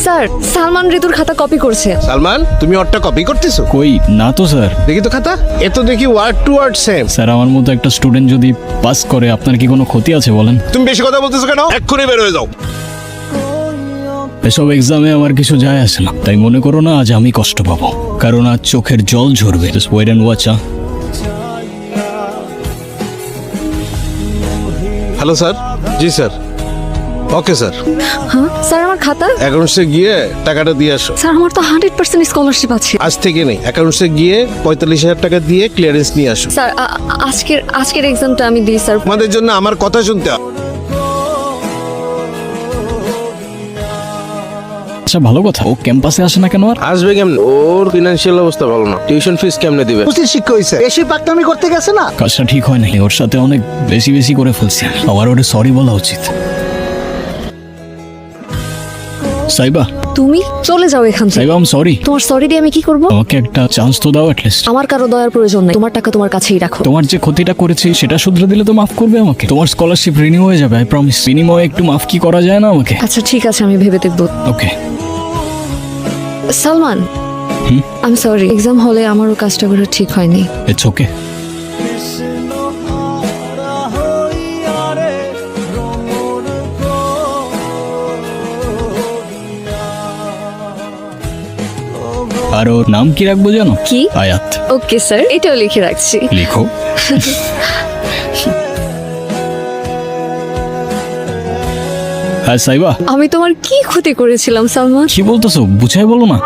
Sir Salman ঋতুর খাতা copy করছে। সালমান, তুমি ওরটা কপি করতেছো? কই না তো স্যার। দেখি তো খাতা। এ তো দেখি word to word same. Sir আমার মতো একটা স্টুডেন্ট যদি পাস করে আপনার কি কোনো ক্ষতি আছে বলেন? তুমি বেশি কথা বলতেছো কেন? এক্ষুনি বের হয়ে যাও। এসব এক্সামে আমার কিছু যায় আসে না, তাই মনে করো না আজ আমি কষ্ট পাবো, কারণ আজ চোখের জল ঝরবে। Just wait and watch. Hello sir. জি স্যার। Okay sir. হ্যাঁ স্যার, আমার খাতা। অ্যাকাউন্টসে গিয়ে টাকাটা দিয়ে আসো। স্যার আমার তো 100% স্কলারশিপ আছে। আজ থেকে নেই, অ্যাকাউন্টসে গিয়ে 45,000 টাকা দিয়ে ক্লিয়ারেন্স নিয়ে আসো। স্যার আজকের এক্সামটা আমি দিই স্যার। তোমাদের জন্য আমার কথা শুনতে হবে। আচ্ছা ভালো কথা, ও ক্যাম্পাসে আসে না কেন আর? আসবে কেমন? ওর ফিনান্সিয়াল অবস্থা ভালো না। টিউশন ফিস কেমনে দিবে? উচিত শিক্ষা হয়েছে, বেশি পাকনামি করতে গেছে না। কাজটা ঠিক হয় নাই, ওর সাথে অনেক বেশি বেশি করে ফেলছি। আমার ওরে সরি বলা উচিত। সাইবা, তুমি চলে যাও এখান থেকে। Saiba I am sorry. তোমার সরি দিয়ে আমি কি করব? আমাকে একটা চান্স তো দাও অ্যাটলিস্ট। আমার কারো দয়ার প্রয়োজন নেই, তোমার টাকা তোমার কাছেই রাখো। তোমার যে ক্ষতিটা করেছি সেটা শুধরে দিলে তো মাফ করবে আমাকে। তোমার স্কলারশিপ রিনিউ হয়ে যাবে, আই প্রমিস। বিনিময়ে একটু মাফ কি করা যায় না আমাকে? আচ্ছা ঠিক আছে, আমি ভেবে দেখবো। ওকে। সালমান, আমি সরি, এক্সাম হলে আমারও কাজটা করা ঠিক হয়নি। It's okay. আর ওর নাম কি রাখবো জানো? কি? আয়াত। ওকে স্যার, এটাও লিখে রাখছি। লিখো। হ্যাঁ সাইবা, আমি তোমার কি ক্ষতি করেছিলাম সালমান? কি বলতেছো? বুঝাই বলো না।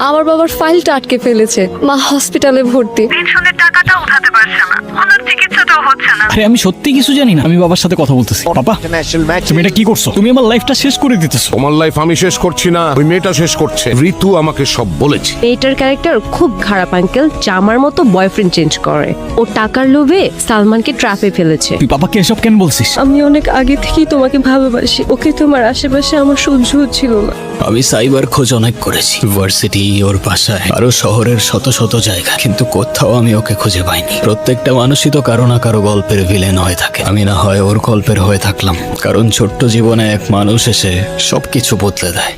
আমার বাবার ফাইলটা আটকে ফেলেছে, মা হসপিটালে ভর্তি। পেনশনের টাকাটা উঠাতে পারছে না, ওনার চিকিৎসাটাও হচ্ছে না। আরে আমি সত্যি কিছু জানি না, আমি বাবার সাথে কথা বলতেছি। পাপা ইন্টারন্যাশনাল ম্যাচ। তুমি এটা কি করছো? তুমি আমার লাইফটা শেষ করে দিতেছো। তোমার লাইফ আমি শেষ করছি না, ওই মেয়েটা শেষ করছে। ঋতু আমাকে সব বলেছে। মেয়েটার ক্যারেক্টার খুব খারাপ আঙ্কেল, জামার মতো বয়ফ্রেন্ড চেঞ্জ করে। ও টাকার লোভে সালমানকে ট্র্যাপে ফেলেছে। তুই পাপাকে এসব কেন বলছিস? আমি অনেক আগে থেকেই তোমাকে ভালোবাসি, ওকে তোমার আশেপাশে আমার সহ্য হচ্ছিল না। আমি সাইবার খোঁজ অনেক করেছি, ইউনিভার্সিটি, ওর বাসায়, আরো শহরের শত শত জায়গা, কিন্তু কোথাও আমি ওকে খুঁজে পাইনি। প্রত্যেকটা মানুষই তো কারো না কারো গল্পের ভিলেন হয়ে থাকে। আমি না হয় ওর গল্পের হয়ে থাকলাম, কারণ ছোট্ট জীবনে এক মানুষ এসে সবকিছু বদলে দেয়।